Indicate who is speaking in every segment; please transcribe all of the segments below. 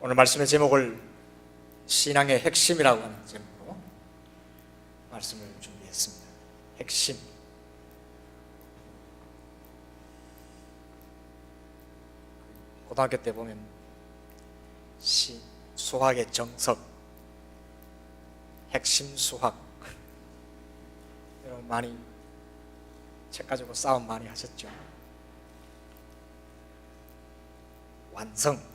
Speaker 1: 오늘 말씀의 제목을 신앙의 핵심이라고 하는 제목으로 말씀을 준비했습니다. 핵심. 고등학교 때 보면 수학의 정석, 핵심 수학 여러분 많이 책 가지고 싸움 많이 하셨죠. 완성.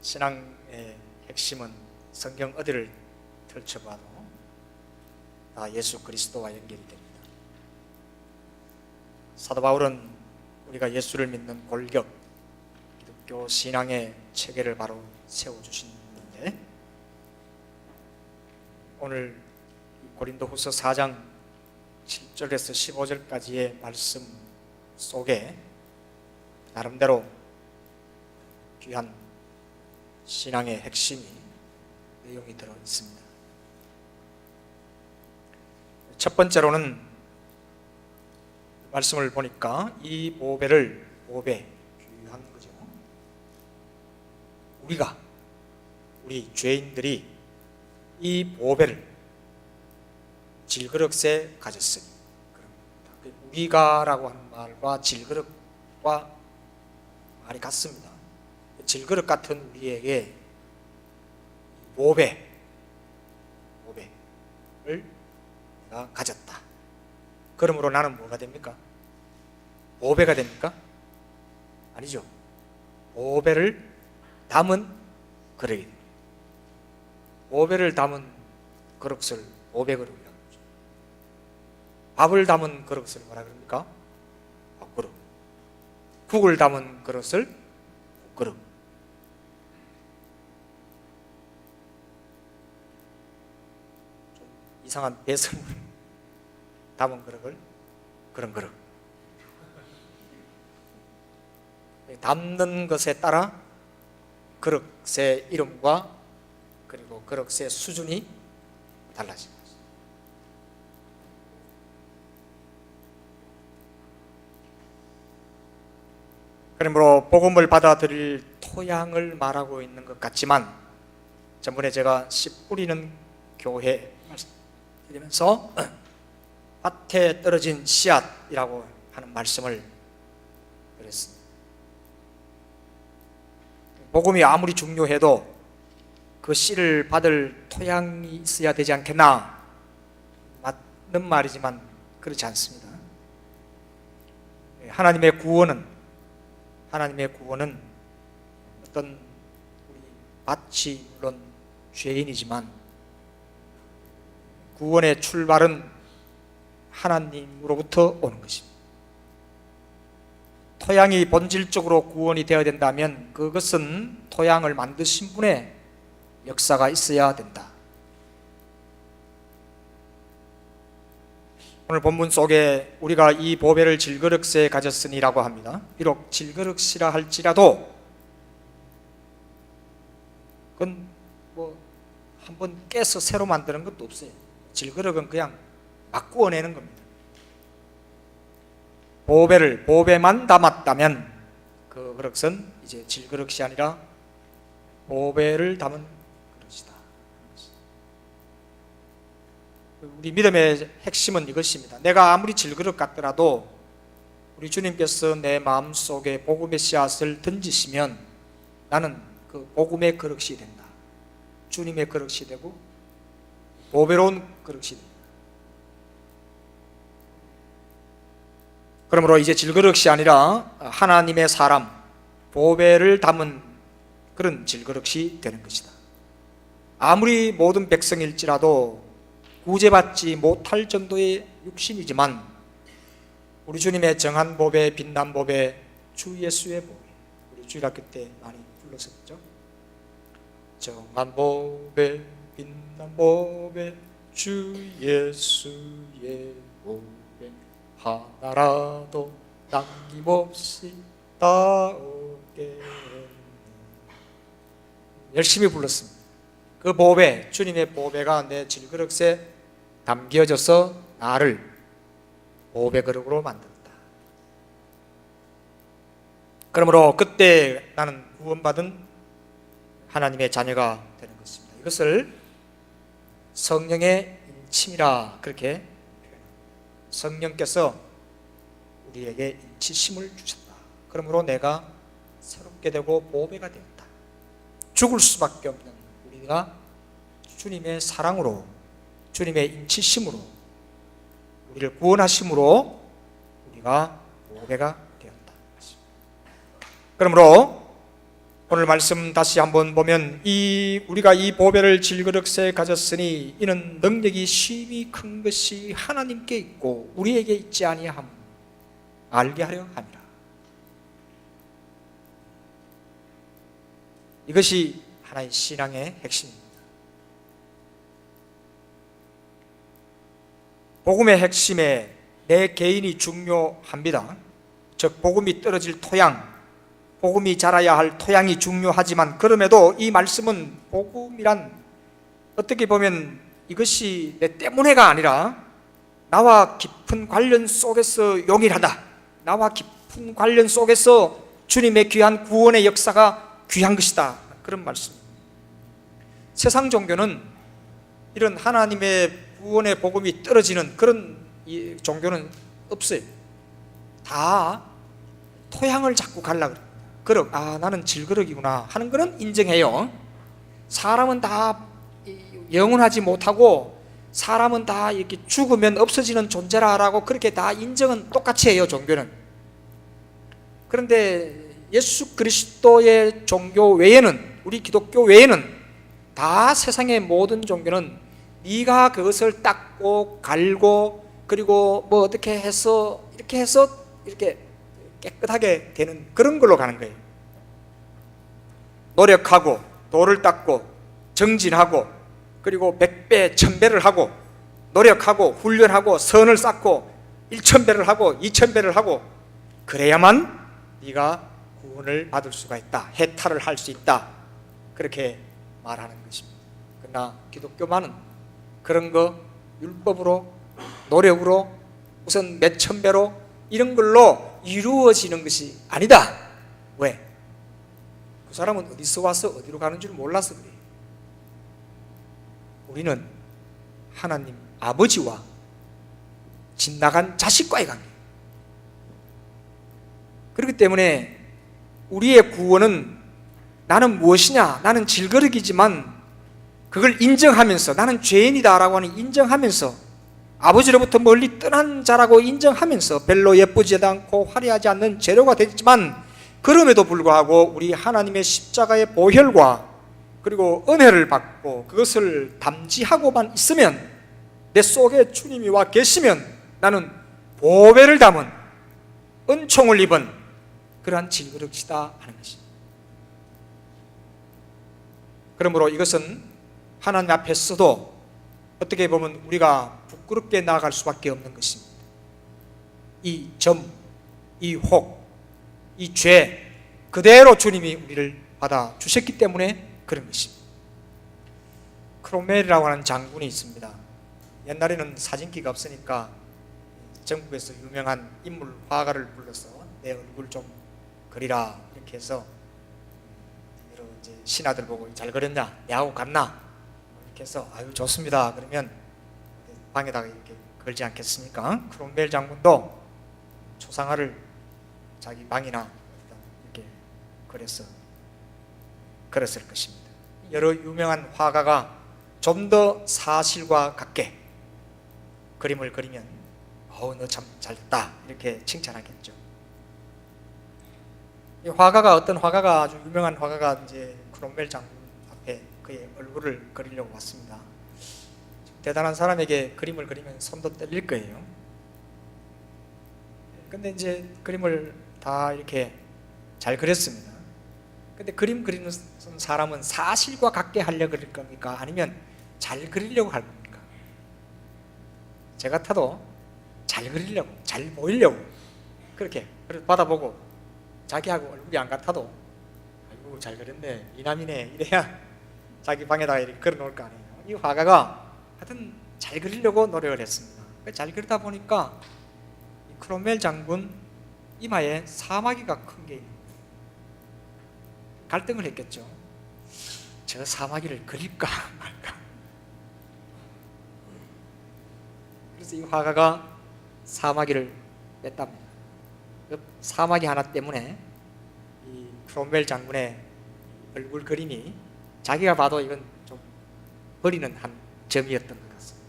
Speaker 1: 신앙의 핵심은 성경 어디를 펼쳐봐도 다 예수 그리스도와 연결이 됩니다. 사도 바울은 우리가 예수를 믿는 골격, 기독교 신앙의 체계를 바로 세워주시는데, 오늘 고린도후서 4장 7절에서 15절까지의 말씀 속에 나름대로 귀한 신앙의 핵심이 내용이 들어 있습니다. 첫 번째로는 말씀을 보니까 이 보배, 귀한 거죠. 우리 죄인들이 이 보배를 질그릇에 가졌으니, 우리가라고 하는 말과 질그릇과 말이 같습니다. 질그릇 같은 우리에게 보배를 내가 가졌다. 그러므로 나는 뭐가 됩니까? 보배가 됩니까? 아니죠. 보배를 담은 그릇이 됩니다. 보배를 담은 그릇을 보배그릇이라고 하죠. 밥을 담은 그릇을 뭐라 그럽니까? 밥그릇. 국을 담은 그릇을 국그릇. 좀 이상한 배설물 담은 그릇을 그런 그릇. 담는 것에 따라 그릇의 이름과 그리고 그릇의 수준이 달라집니다. 그러므로 복음을 받아들일 토양을 말하고 있는 것 같지만, 전번에 제가 씨 뿌리는 교회 말씀드리면서 밭에 떨어진 씨앗이라고 하는 말씀을 드렸습니다. 복음이 아무리 중요해도 그 씨를 받을 토양이 있어야 되지 않겠나? 맞는 말이지만 그렇지 않습니다. 하나님의 구원은 어떤 우리 밭이 물론 죄인이지만 구원의 출발은 하나님으로부터 오는 것입니다. 토양이 본질적으로 구원이 되어야 된다면 그것은 토양을 만드신 분의 역사가 있어야 된다. 오늘 본문 속에 우리가 이 보배를 질그릇에 가졌으니라고 합니다. 비록 질그릇이라 할지라도 그건 뭐 한번 깨서 새로 만드는 것도 없어요. 질그릇은 그냥 막 구워내는 겁니다. 보배만 담았다면 그 그릇은 이제 질그릇이 아니라 보배를 담은 그릇이다. 우리 믿음의 핵심은 이것입니다. 내가 아무리 질그릇 같더라도 우리 주님께서 내 마음속에 복음의 씨앗을 던지시면 나는 그 복음의 그릇이 된다. 주님의 그릇이 되고 보배로운 그릇이 된다. 그러므로 이제 질그릇이 아니라 하나님의 사람, 보배를 담은 그런 질그릇이 되는 것이다. 아무리 모든 백성일지라도 구제받지 못할 정도의 육신이지만 우리 주님의 정한 보배, 빛난 보배, 주 예수의 보배, 우리 주일학교 때 많이 불렀었죠. 정한 보배, 빛난 보배, 주 예수의 보배, 하나라도 남김없이 따오게. 열심히 불렀습니다. 그 보배, 주님의 보배가 내 질그릇에 담겨져서 나를 보배 그릇으로 만든다. 그러므로 그때 나는 구원받은 하나님의 자녀가 되는 것입니다. 이것을 성령의 인침이라 그렇게 표현합니다. 성령께서 우리에게 인치심을 주셨다. 그러므로 내가 새롭게 되고 보배가 되었다. 죽을 수밖에 없는 우리가 주님의 사랑으로, 주님의 인치심으로, 우리를 구원하심으로 우리가 보배가 되었다. 그러므로 오늘 말씀 다시 한번 보면 우리가 이 보배를 질그릇에 가졌으니 이는 능력이 심히 큰 것이 하나님께 있고 우리에게 있지 아니함 알게 하려 함이라. 이것이 하나의 신앙의 핵심입니다. 복음의 핵심에 내 개인이 중요합니다. 즉 복음이 떨어질 토양, 복음이 자라야 할 토양이 중요하지만 그럼에도 이 말씀은 복음이란 어떻게 보면 이것이 내 때문에가 아니라 나와 깊은 관련 속에서 용일하다. 나와 깊은 관련 속에서 주님의 귀한 구원의 역사가 귀한 것이다. 그런 말씀입니다. 세상 종교는 이런 하나님의 구원의 복음이 떨어지는 그런 종교는 없어요. 다 토양을 자꾸 가려고 그래요. 그릇, 나는 질그릇이구나 하는 거는 인정해요. 사람은 다 영원하지 못하고 사람은 다 이렇게 죽으면 없어지는 존재라고 그렇게 다 인정은 똑같이 해요, 종교는. 그런데 예수 그리스도의 종교 외에는, 우리 기독교 외에는 다 세상의 모든 종교는 네가 그것을 닦고 갈고 그리고 뭐 어떻게 해서 이렇게 깨끗하게 되는 그런 걸로 가는 거예요. 노력하고 돌을 닦고 정진하고 그리고 100배 1000배를 하고 노력하고 훈련하고 선을 쌓고 1000배를 하고 2000배를 하고 그래야만 네가 구원을 받을 수가 있다, 해탈을 할 수 있다, 그렇게 말하는 것입니다. 그러나 기독교만은 그런 거 율법으로 노력으로 우선 몇 천 배로 이런 걸로 이루어지는 것이 아니다. 왜? 그 사람은 어디서 와서 어디로 가는 줄 몰라서 그래요. 우리는 하나님 아버지와 집 나간 자식과의 관계. 그렇기 때문에 우리의 구원은 나는 무엇이냐? 나는 질그릇이지만 그걸 인정하면서 나는 죄인이다라고 하는 인정하면서 아버지로부터 멀리 떠난 자라고 인정하면서 별로 예쁘지도 않고 화려하지 않는 재료가 되지만 그럼에도 불구하고 우리 하나님의 십자가의 보혈과 그리고 은혜를 받고 그것을 담지하고만 있으면 내 속에 주님이 와 계시면 나는 보배를 담은 은총을 입은 그러한 질그릇이다 하는 것입니다. 그러므로 이것은 하나님 앞에서도 어떻게 보면 우리가 부끄럽게 나아갈 수밖에 없는 것입니다. 이 점, 이 혹, 이 죄 그대로 주님이 우리를 받아주셨기 때문에 그런 것입니다. 크로멜이라고 하는 장군이 있습니다. 옛날에는 사진기가 없으니까 전국에서 유명한 인물 화가를 불러서 내 얼굴 좀 그리라 이렇게 해서 여러 이제 신하들 보고 잘 그렸냐? 내하고 같나? 이렇게 해서 아유 좋습니다. 그러면 방에다가 이렇게 걸지 않겠습니까? 크롬멜 장군도 초상화를 자기 방이나 이렇게 그렸을 것입니다. 여러 유명한 화가가 좀 더 사실과 같게 그림을 그리면 너 참 잘됐다 이렇게 칭찬하겠죠. 이 화가가 어떤 화가가 아주 유명한 화가가 이제 크롬멜 장군 앞에 그의 얼굴을 그리려고 왔습니다. 대단한 사람에게 그림을 그리면 손도 떨릴 거예요. 근데 이제 그림을 다 이렇게 잘 그렸습니다. 근데 그림 그리는 사람은 사실과 같게 하려고 그릴 겁니까? 아니면 잘 그리려고 할 겁니까? 제 같아도 잘 그리려고, 잘 보이려고 그렇게 받아보고 자기하고 얼굴이 안 같아도 아이고 잘 그렸네, 이남이네 이래야 자기 방에다가 이렇게 그려놓을 거 아니에요. 이 화가가 하여튼 잘 그리려고 노력을 했습니다. 잘 그리다 보니까 이 크롬멜 장군 이마에 사마귀가 큰 게 있는 거예요. 갈등을 했겠죠. 저 사마귀를 그릴까 말까. 그래서 이 화가가 사마귀를 뺐답니다. 그 사마귀 하나 때문에 이 크롬웰 장군의 얼굴 그림이 자기가 봐도 이건 좀 버리는 한 점이었던 것 같습니다.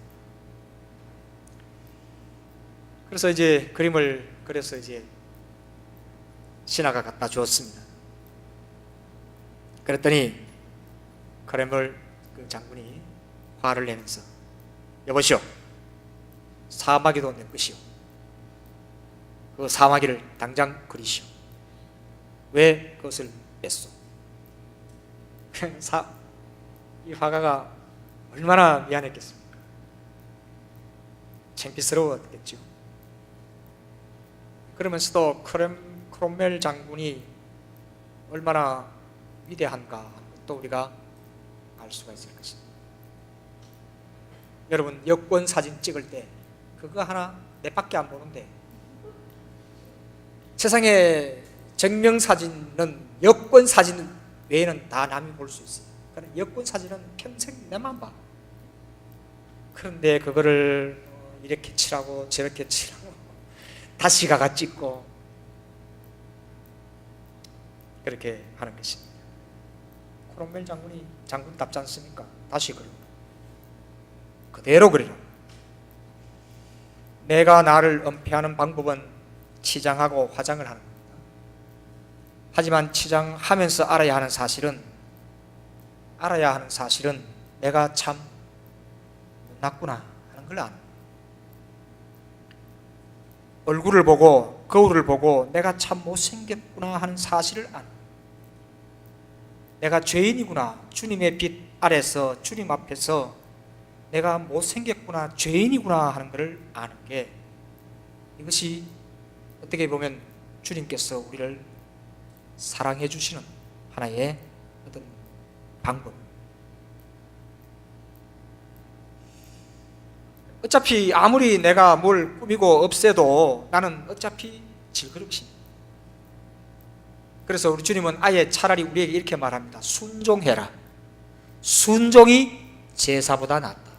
Speaker 1: 그래서 이제 그림을 그려서 이제 신하가 갖다 주었습니다. 그랬더니 크롬웰 그 장군이 화를 내면서 여보시오, 사마귀도 내 것이오. 그 사마귀를 당장 그리시오. 왜 그것을 뺐소? 이 화가가 얼마나 미안했겠습니까? 창피스러웠겠죠. 그러면서도 크롬웰 장군이 얼마나 위대한가 또 우리가 알 수가 있을 것입니다. 여러분, 여권 사진 찍을 때 그거 하나 내 밖에 안 보는데, 세상에 증명사진은 여권 사진 외에는 다 남이 볼 수 있어요. 그러니까 여권 사진은 평생 내만 봐. 그런데 그거를 이렇게 칠하고 저렇게 칠하고 다시 가가 찍고 그렇게 하는 것입니다. 크롬웰 장군이 장군답지 않습니까? 다시 그려, 그대로 그리라. 내가 나를 은폐하는 방법은 치장하고 화장을 하는 겁니다. 하지만 치장하면서 알아야 하는 사실은 내가 참 못났구나 하는 걸 아는, 얼굴을 보고 거울을 보고 내가 참 못생겼구나 하는 사실을 아는, 내가 죄인이구나, 주님의 빛 아래서 주님 앞에서 내가 못생겼구나, 죄인이구나 하는 것을 아는 게, 이것이 어떻게 보면 주님께서 우리를 사랑해 주시는 하나의 어떤 방법. 어차피 아무리 내가 뭘 꾸미고 없애도 나는 어차피 질그릇이니. 그래서 우리 주님은 아예 차라리 우리에게 이렇게 말합니다. 순종해라. 순종이 제사보다 낫다.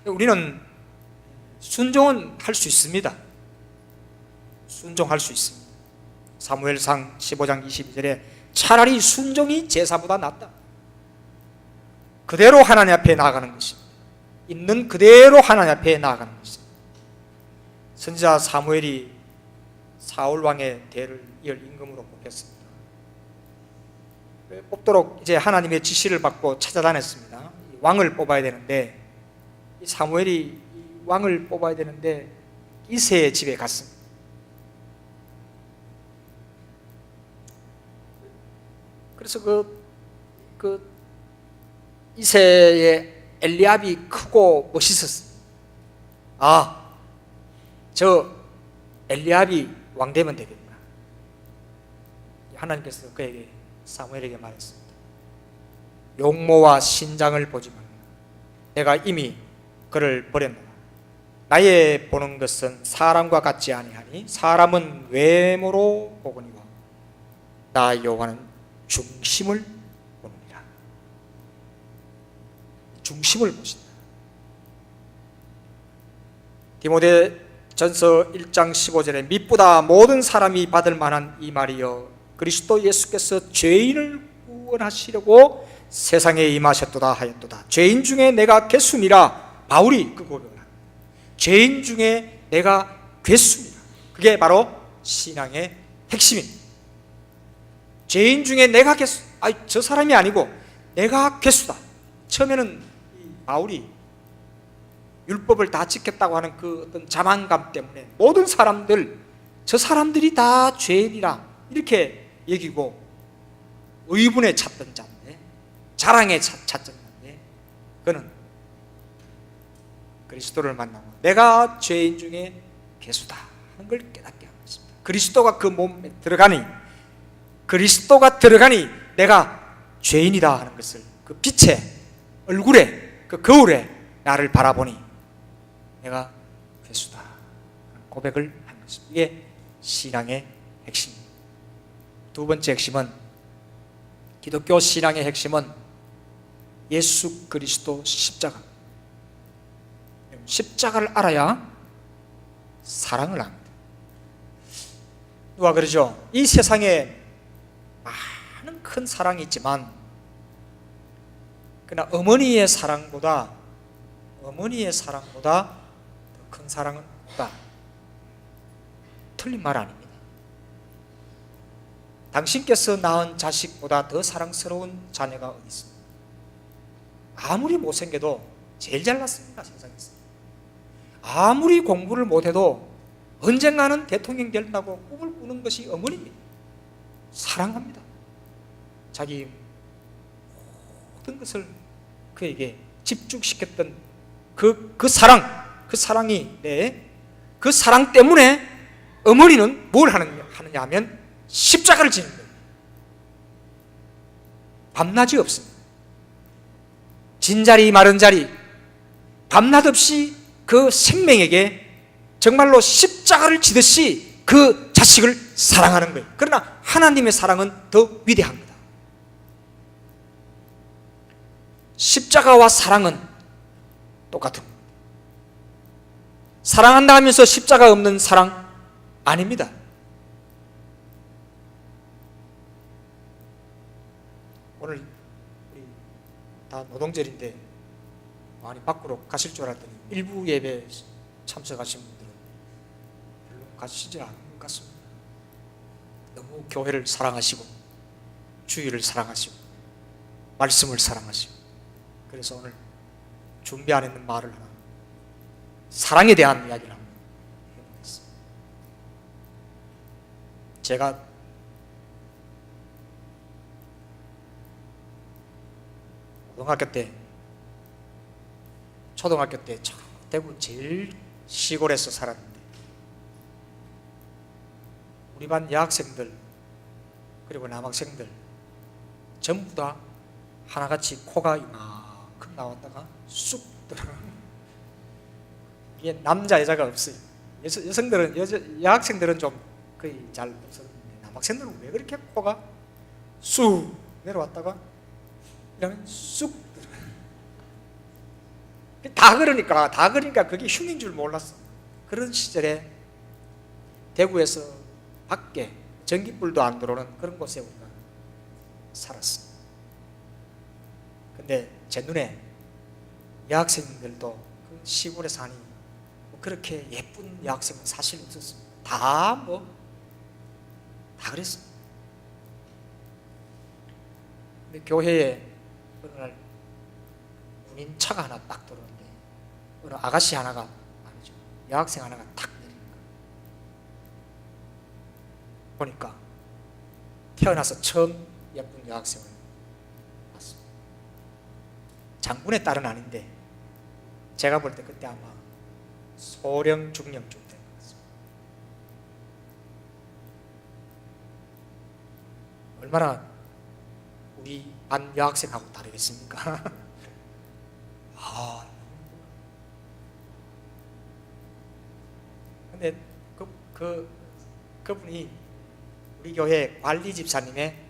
Speaker 1: 우리는 순종은 할 수 있습니다. 순종할 수 있습니다. 사무엘상 15장 22절에 차라리 순종이 제사보다 낫다. 그대로 하나님 앞에 나아가는 것입니다. 있는 그대로 하나님 앞에 나아가는 것입니다. 선지자 사무엘이 사울 왕의 대를 이을 임금으로 뽑혔습니다. 뽑도록 이제 하나님의 지시를 받고 찾아다녔습니다. 왕을 뽑아야 되는데, 사무엘이 왕을 뽑아야 되는데 이새의 집에 갔습니다. 그래서 그 이새의 엘리압이 크고 멋있었어요. 아, 저 엘리압이 왕 되면 되겠구나. 하나님께서 그에게, 사무엘에게 말했습니다. 용모와 신장을 보지 말라. 내가 이미 그를 버렸노라. 나의 보는 것은 사람과 같지 아니하니 사람은 외모로 보거니와 나 여호와는 중심을 보느니라. 중심을 보신다. 디모데전서 1장 15절에 mit보다 모든 사람이 받을 만한 이 말이여, 그리스도 예수께서 죄인을 구원하시려고 세상에 임하셨도다 하였도다. 죄인 중에 내가 괴순이라. 바울이 그 고백을 합니다. 죄인 중에 내가 괴순이라. 그게 바로 신앙의 핵심입니다. 죄인 중에 내가 괴수, 저 사람이 아니고 내가 괴수다. 처음에는 바울이 율법을 다 지켰다고 하는 그 어떤 자만감 때문에 모든 사람들, 저 사람들이 다 죄인이라 이렇게 여기고 의분에 찼던 자인데, 자랑에 찼던 자인데, 그는 그리스도를 만나고 내가 죄인 중에 괴수다 하는 걸 깨닫게 하는 것입니다. 그리스도가 그 몸에 들어가니, 그리스도가 들어가니 내가 죄인이다 하는 것을 그 빛에, 얼굴에, 그 거울에 나를 바라보니 내가 괴수다 하는 고백을 한 것입니다. 이게 신앙의 핵심. 두 번째 핵심은, 기독교 신앙의 핵심은 예수 그리스도 십자가. 십자가를 알아야 사랑을 합니다. 누가 그러죠? 이 세상에 많은 큰 사랑이 있지만, 그러나 어머니의 사랑보다 더 큰 사랑은 없다. 틀린 말 아닙니다. 당신께서 낳은 자식보다 더 사랑스러운 자녀가 어디 있습니까? 아무리 못생겨도 제일 잘났습니다, 세상에서. 아무리 공부를 못해도 언젠가는 대통령 된다고 꿈을 꾸는 것이 어머니입니다. 사랑합니다. 자기 모든 것을 그에게 집중시켰던 그 사랑이, 그 사랑 때문에 어머니는 뭘 하느냐 하면 십자가를 지는 거예요. 밤낮이 없습니다. 진자리 마른자리 밤낮 없이 그 생명에게 정말로 십자가를 지듯이 그 자식을 사랑하는 거예요. 그러나 하나님의 사랑은 더 위대합니다. 십자가와 사랑은 똑같은 겁니다. 사랑한다 하면서 십자가 없는 사랑 아닙니다. 오늘 우리 다 노동절인데 많이 밖으로 가실 줄 알았더니 일부 예배 참석하신 분들은 별로 가시지 않은 것 같습니다. 너무 교회를 사랑하시고 주의를 사랑하시고 말씀을 사랑하시고, 그래서 오늘 준비 안 했는 말을 하나, 사랑에 대한 이야기를 한번 해보겠습니다. 제가 초등학교 때 대구 제일 시골에서 살았는데, 우리 반 여학생들 그리고 남학생들 전부 다 하나같이 코가 이만큼 나왔다가 쑥 들어가요. 이게 남자 여자가 없어요. 여학생들은 좀 거의 잘 없었는데, 남학생들은 왜 그렇게 코가 쑥 내려왔다가 이러면 쑥 들어가요. 다 그러니까 그게 흉인 줄 몰랐어. 그런 시절에 대구에서 밖에 전기불도 안 들어오는 그런 곳에 우리가 살았어. 근데 제 눈에 여학생들도 그 시골에 사니 뭐 그렇게 예쁜 여학생은 사실 없었습니다. 다 그랬어. 근데 교회에 어느 날 군인 차가 하나 딱 들어오는데, 어느 아가씨 하나가 아니죠, 여학생 하나가 탁 내리는 거예요. 보니까 태어나서 처음 예쁜 여학생을 봤습니다. 장군의 딸은 아닌데 제가 볼 때 그때 아마 소령 중령쯤 된 것 같습니다. 얼마나 우리 반 여학생하고 다르겠습니까? 근데 그분이 우리 교회 관리 집사님의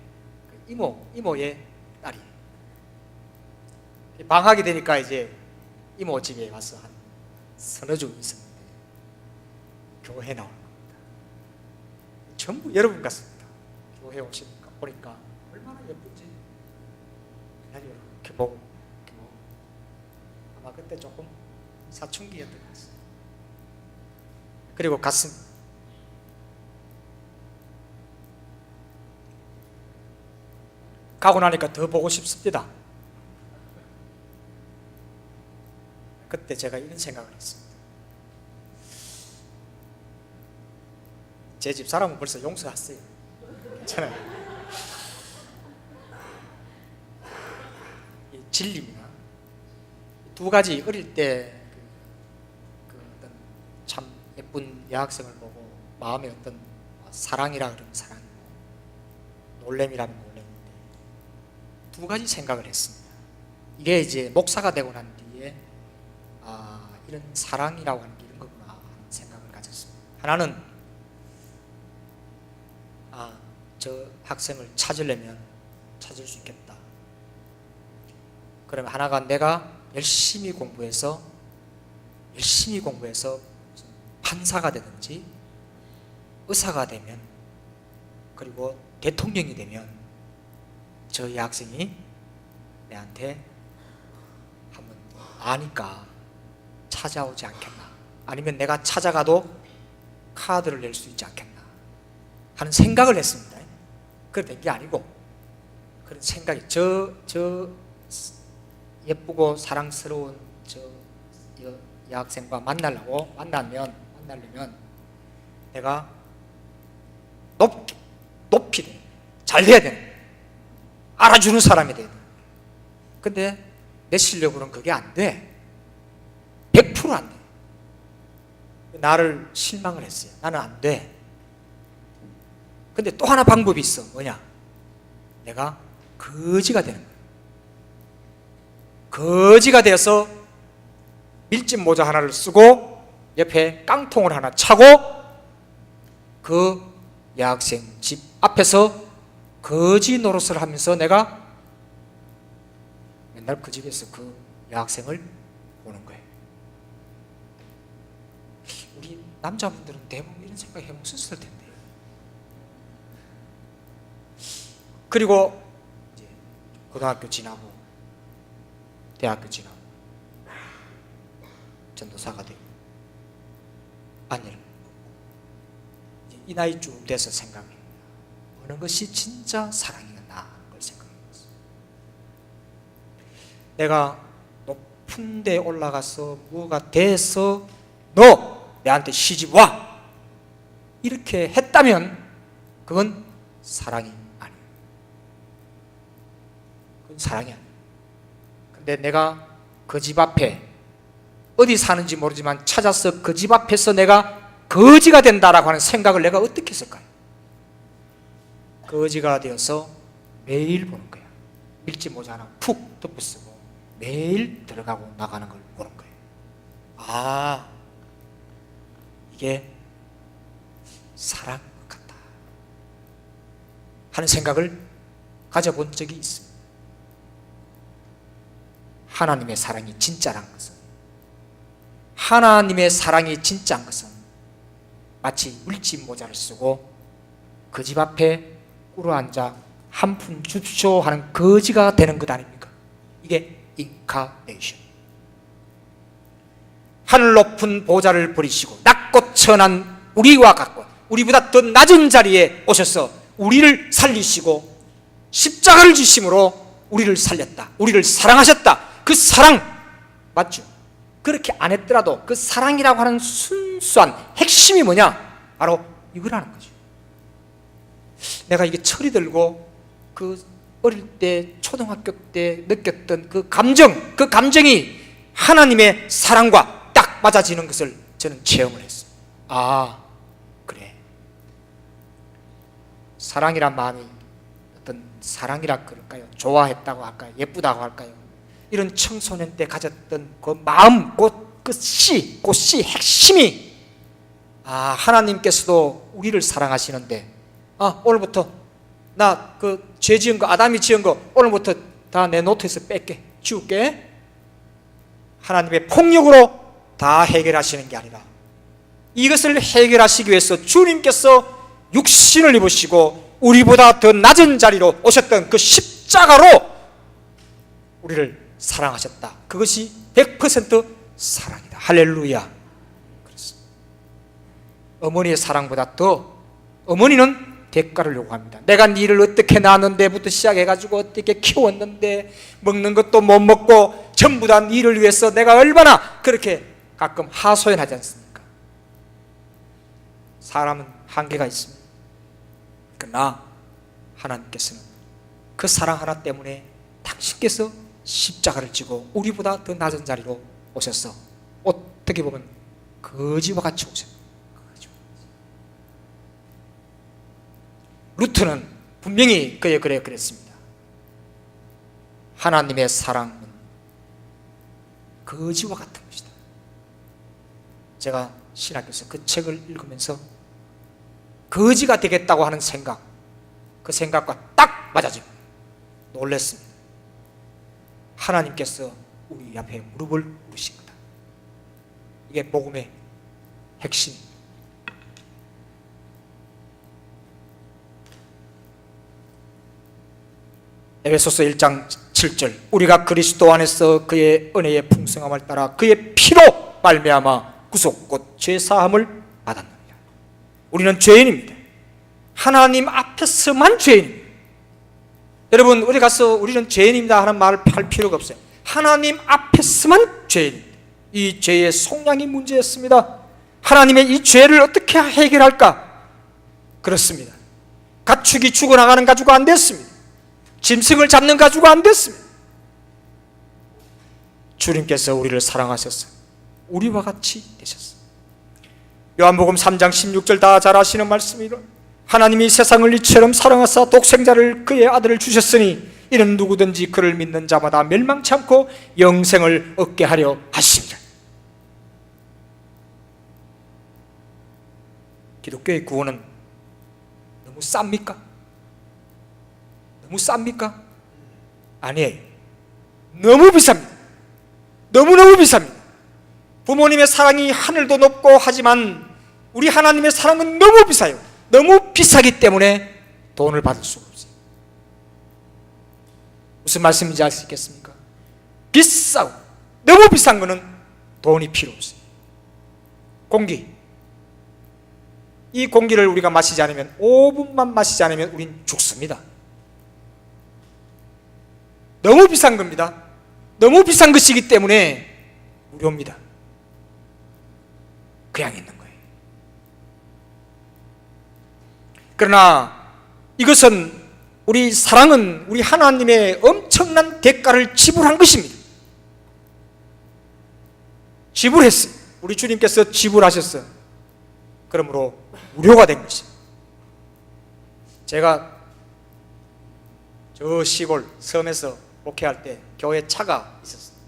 Speaker 1: 이모의 딸이에요. 방학이 되니까 이제 이모 집에 가서 한 서너 주 있었는데 교회 나오는 겁니다. 전부 여러분 같습니다. 교회 오시니까 보니까 얼마나 예쁜지 이렇게 보고 아마 그때 조금 사춘기였던 것 같습니다. 그리고 갔습니다. 가고 나니까 더 보고 싶습니다. 그때 제가 이런 생각을 했습니다. 제 집 사람은 벌써 용서했어요. 괜찮아요. 이 진리입니다. 두 가지, 어릴 때 어떤 참 예쁜 여학생을 보고 마음에 어떤 사랑이라 그러면 사랑이고 놀램이라면 놀램인데, 두 가지 생각을 했습니다. 이게 이제 목사가 되고 난 뒤에 이런 사랑이라고 하는 게 이런 거구나 하는 생각을 가졌습니다. 하나는 저 학생을 찾으려면 찾을 수 있겠다. 그러면 하나가 내가 열심히 공부해서 판사가 되든지 의사가 되면, 그리고 대통령이 되면 저 여학생이 내한테 한번 아니까 찾아오지 않겠나, 아니면 내가 찾아가도 카드를 낼 수 있지 않겠나 하는 생각을 했습니다. 그게 된 게 아니고, 그런 생각이 저 예쁘고 사랑스러운 저 여학생과 만나려면 내가 높이 돼, 잘 돼야 돼, 알아주는 사람이 돼야 돼. 근데 내 실력으로는 그게 안 돼. 100% 안 돼. 나를 실망을 했어요. 나는 안 돼. 근데 또 하나 방법이 있어. 뭐냐? 내가 거지가 되는 거야. 거지가 되어서 밀짚 모자 하나를 쓰고 옆에 깡통을 하나 차고 그 여학생 집 앞에서 거지 노릇을 하면서 내가 맨날 그 집에서 그 여학생을 보는 거예요. 우리 남자분들은 대부분 이런 생각 해보셨을 텐데. 그리고 이제 고등학교 지나고 대학교 지나고 전도사가 되고 아니를 이 나이쯤 돼서 생각해. 어느 것이 진짜 사랑이구나 걸 생각해봤어요. 내가 높은 데 올라가서 뭐가 돼서 너 내한테 시집 와 이렇게 했다면 그건 사랑이 아니에요. 그건 사랑이 아니에요. 근데 내가 그 집 앞에 어디 사는지 모르지만 찾아서 그 집 앞에서 내가 거지가 된다라고 하는 생각을 내가 어떻게 했을까요? 거지가 되어서 매일 보는 거야. 밀짚 모자 하나 푹 덮어 쓰고 매일 들어가고 나가는 걸 보는 거예요. 이게 사랑인 것 같다 하는 생각을 가져본 적이 있습니다. 하나님의 사랑이 진짜란 것은, 하나님의 사랑이 진짜인 것은 마치 물집 모자를 쓰고 그 집 앞에 꿇어앉아 한 푼 줍쇼 하는 거지가 되는 것 아닙니까? 이게 인카네이션. 하늘 높은 보좌를 버리시고 낮고 천한 우리와 같고 우리보다 더 낮은 자리에 오셔서 우리를 살리시고 십자가를 지심으로 우리를 살렸다. 우리를 사랑하셨다. 그 사랑 맞죠? 그렇게 안 했더라도 그 사랑이라고 하는 순수한 핵심이 뭐냐? 바로 이거라는 거죠. 내가 이게 철이 들고 그 어릴 때 초등학교 때 느꼈던 그 감정이 하나님의 사랑과 딱 맞아지는 것을 저는 체험을 했어요. 그래. 사랑이란 마음이 어떤 사랑이라 그럴까요? 좋아했다고 할까요? 예쁘다고 할까요? 이런 청소년 때 가졌던 그 마음, 그 씨 핵심이 하나님께서도 우리를 사랑하시는데 오늘부터 나 그 죄 지은 거 아담이 지은 거 오늘부터 다 내 노트에서 뺄게, 지울게. 하나님의 폭력으로 다 해결하시는 게 아니라 이것을 해결하시기 위해서 주님께서 육신을 입으시고 우리보다 더 낮은 자리로 오셨던 그 십자가로 우리를 사랑하셨다. 그것이 100% 사랑이다. 할렐루야. 그렇습니다. 어머니의 사랑보다 더 어머니는 대가를 요구합니다. 내가 니를 어떻게 낳았는데부터 시작해가지고 어떻게 키웠는데 먹는 것도 못 먹고 전부 다 니를 위해서 내가 얼마나 그렇게 가끔 하소연하지 않습니까? 사람은 한계가 있습니다. 그러나 하나님께서는 그 사랑 하나 때문에 당신께서 십자가를 지고 우리보다 더 낮은 자리로 오셔서 어떻게 보면 거지와 같이 오셨습니다. 루트는 분명히 그에 그랬습니다. 하나님의 사랑은 거지와 같은 것이다. 제가 신학교에서 그 책을 읽으면서 거지가 되겠다고 하는 생각, 그 생각과 딱 맞아집니다. 놀랐습니다. 하나님께서 우리 앞에 무릎을 꿇으신 거다. 이게 복음의 핵심입니다. 에베소서 1장 7절, 우리가 그리스도 안에서 그의 은혜의 풍성함을 따라 그의 피로 말미암아 구속 곧 죄사함을 받았느니라. 우리는 죄인입니다. 하나님 앞에서만 죄인입니다. 여러분, 어디 가서 우리는 죄인입니다 하는 말을 할 필요가 없어요. 하나님 앞에서만 죄인입니다. 이 죄의 속량이 문제였습니다. 하나님의 이 죄를 어떻게 해결할까? 그렇습니다. 가축이 죽어나가는 가지고 안 됐습니다. 짐승을 잡는 가지고 안 됐습니다. 주님께서 우리를 사랑하셔서 우리와 같이 되셨습니다. 요한복음 3장 16절 다 잘 아시는 말씀이로, 하나님이 세상을 이처럼 사랑하사 독생자를 그의 아들을 주셨으니 이는 누구든지 그를 믿는 자마다 멸망치 않고 영생을 얻게 하려 하심이라. 기독교의 구원은 너무 쌉니까? 너무 쌉니까? 아니에요. 너무 비쌉니다. 너무너무 비쌉니다. 부모님의 사랑이 하늘도 높고 하지만 우리 하나님의 사랑은 너무 비싸요. 너무 비싸기 때문에 돈을 받을 수가 없어요. 무슨 말씀인지 알 수 있겠습니까? 비싸고 너무 비싼 거는 돈이 필요 없어요. 공기, 이 공기를 우리가 마시지 않으면, 5분만 마시지 않으면 우린 죽습니다. 너무 비싼 겁니다. 너무 비싼 것이기 때문에 무료입니다. 그냥 있는 거예요. 그러나 이것은, 우리 사랑은 우리 하나님의 엄청난 대가를 지불한 것입니다. 지불했어요. 우리 주님께서 지불하셨어요. 그러므로 무료가 된 것입니다. 제가 저 시골 섬에서 목회할 때 교회 차가 있었어요.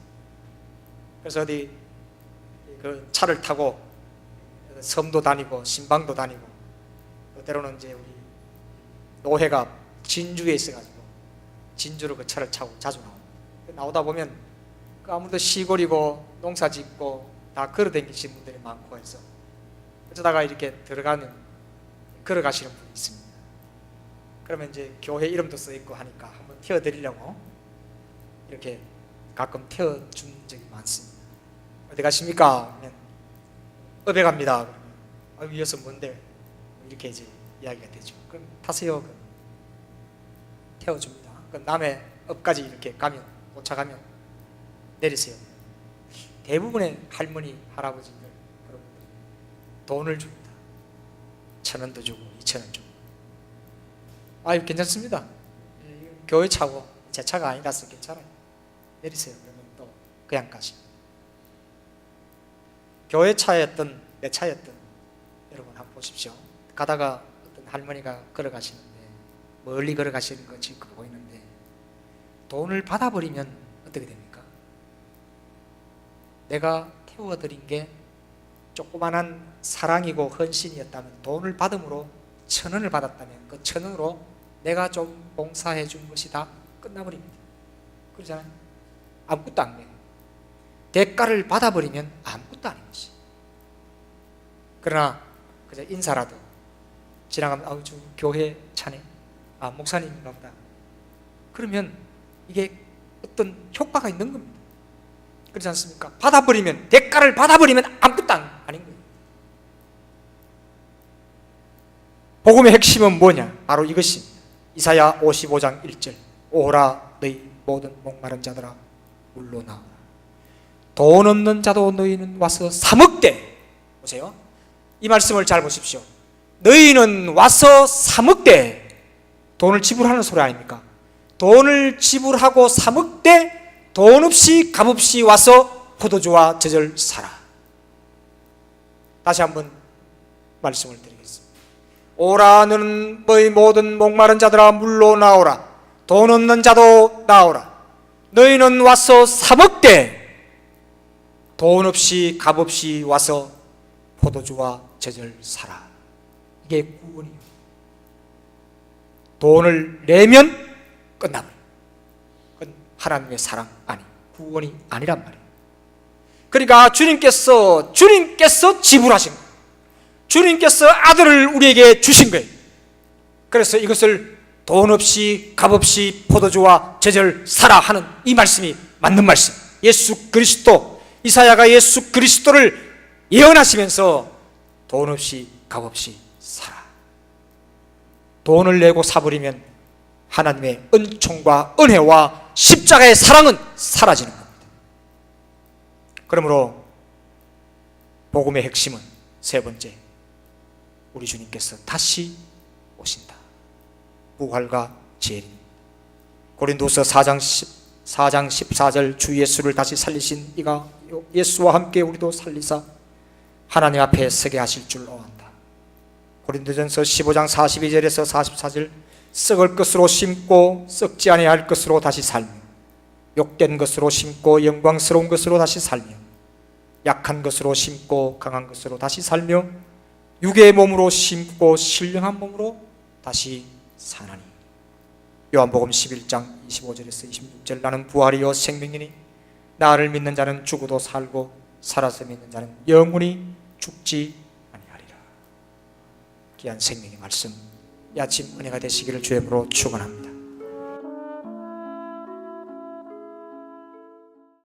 Speaker 1: 그래서 어디 그 차를 타고 섬도 다니고 신방도 다니고, 때로는 이제 우리 노회가 진주에 있어가지고 진주로 그 차를 타고 자주 나오다 보면 아무도 시골이고 농사 짓고 다 걸어 다니시는 분들이 많고 해서, 어쩌다가 이렇게 들어가면 걸어가시는 분이 있습니다. 그러면 이제 교회 이름도 써있고 하니까 한번 태워드리려고 이렇게 가끔 태워준 적이 많습니다. 어디 가십니까? 그러면 업에 갑니다. 그러면 이어서 뭔데? 이렇게 이제 이야기가 되죠. 그럼 타세요. 그럼 태워줍니다. 그럼 남의 업까지 이렇게 가면, 도착하면 내리세요. 대부분의 할머니, 할아버지들, 여러분들 돈을 줍니다. 1,000원도 주고 2,000원 주고. 아유, 괜찮습니다. 교회 차고 제 차가 아니라서 괜찮아요. 내리세요. 그러면 또 그냥 가시고. 교회 차였든 내 차였든 여러분 한번 보십시오. 가다가 어떤 할머니가 걸어가시는데, 멀리 걸어가시는 것이 보이는데 돈을 받아버리면 어떻게 됩니까? 내가 태워드린 게 조그만한 사랑이고 헌신이었다면, 돈을 받음으로 1,000원을 받았다면 그 1,000원으로 내가 좀 봉사해 준 것이 다 끝나버립니다. 그러잖아요. 아무것도 안 돼요. 대가를 받아버리면 아무것도 아닌 것이. 그러나 그저 인사라도 지나가면, 아우 저 교회 차네, 아 목사님인가 보다, 그러면 이게 어떤 효과가 있는 겁니다. 그렇지 않습니까? 받아버리면, 대가를 받아버리면 아무것도 아닌 거예요. 복음의 핵심은 뭐냐? 바로 이것입니다. 이사야 55장 1절, 오라 너희 모든 목마른 자들아 물로 나오라. 돈 없는 자도 너희는 와서 사 먹되. 보세요, 이 말씀을 잘 보십시오. 너희는 와서 사 먹되, 돈을 지불하는 소리 아닙니까? 돈을 지불하고 사 먹되 돈 없이 값없이 와서 포도주와 젖을 사라. 다시 한번 말씀을 드리겠습니다. 오라 너는 너희 모든 목마른 자들아 물로 나오라. 돈 없는 자도 나오라. 너희는 와서 사 먹되 돈 없이 값없이 와서 포도주와 젖을 사라. 이게 구원이에요. 돈을 내면 끝나버려요. 그건 하나님의 사랑 아니, 구원이 아니란 말이에요. 그러니까 주님께서 지불하신 거예요. 주님께서 아들을 우리에게 주신 거예요. 그래서 이것을 돈 없이 값 없이 포도주와 제절 사라 하는 이 말씀이 맞는 말씀. 예수 그리스도, 이사야가 예수 그리스도를 예언하시면서 돈 없이 값 없이 사라. 돈을 내고 사버리면 하나님의 은총과 은혜와 십자가의 사랑은 사라지는 겁니다. 그러므로 복음의 핵심은 세 번째, 우리 주님께서 다시 오신다. 부활과 재림입니다. 고린도서 4장 14절, 주 예수를 다시 살리신 이가 예수와 함께 우리도 살리사 하나님 앞에 서게 하실 줄로 안다. 고린도전서 15장 42절에서 44절, 썩을 것으로 심고 썩지 아니할 것으로 다시 살며, 욕된 것으로 심고 영광스러운 것으로 다시 살며, 약한 것으로 심고 강한 것으로 다시 살며, 육의 몸으로 심고 신령한 몸으로 다시 사나니. 요한복음 11장 25절에서 26절, 나는 부활이요 생명이니 나를 믿는 자는 죽어도 살고 살아서 믿는 자는 영원히 죽지 아니하리라. 귀한 생명의 말씀, 이 아침 은혜가 되시기를 주의 이름으로 축원합니다.